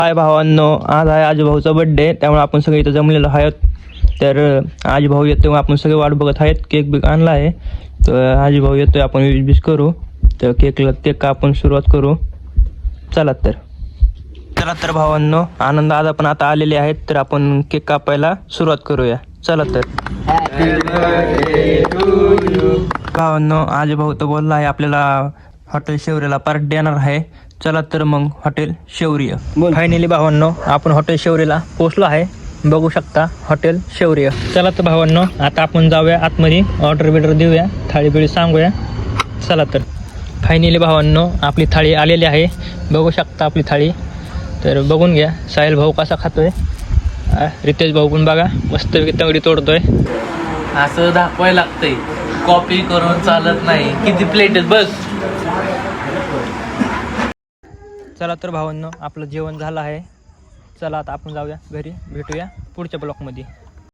हाय भावांनो, आज आहे आजूभाऊचा बड्डे, त्यामुळे आपण सगळे इथं जमलेलो आहोत. तर आजूभाऊ येतोय, आपण सगळे वाट बघत आहेत. केक बिक आणला आहे, तर आजूभाऊ येतोय, आपण विश करू. तर केक कापून सुरुवात करू. चला तर भावांनो, आनंद आज आपण आता आलेले आहेत, तर आपण केक कापायला सुरुवात करूया. चला तर भावांनो, आजूभाऊ तर बोलला आहे आपल्याला हॉटेल शौर्यला पार्टी देणार आहे. चला तर मग हॉटेल शौर्य. फायनली भावांनो, आपण हॉटेल शौर्यला पोहोचलो आहे. बघू शकता हॉटेल शौर्य. चला तर भावांनो, आता आपण जाऊया आतमध्ये, ऑर्डर बिर्डर देऊया, थाळी बिळी सांगूया. चला तर फायनली भावांनो, आपली थाळी आलेली आहे. बघू शकता आपली थाळी. तर बघून घ्या साहिल भाऊ कसा खातोय. रितेश भाऊ पण बघा मस्त तंगडी तोडतोय. असं दाखवायला लागतंय, कॉपी करून चालत नाही. किती प्लेट आहेत बघ. चला तर भावांनो, आपलं जेवण झालं आहे. चला आता आपण जाऊया घरी, भेटूया पुढच्या ब्लॉकमध्ये.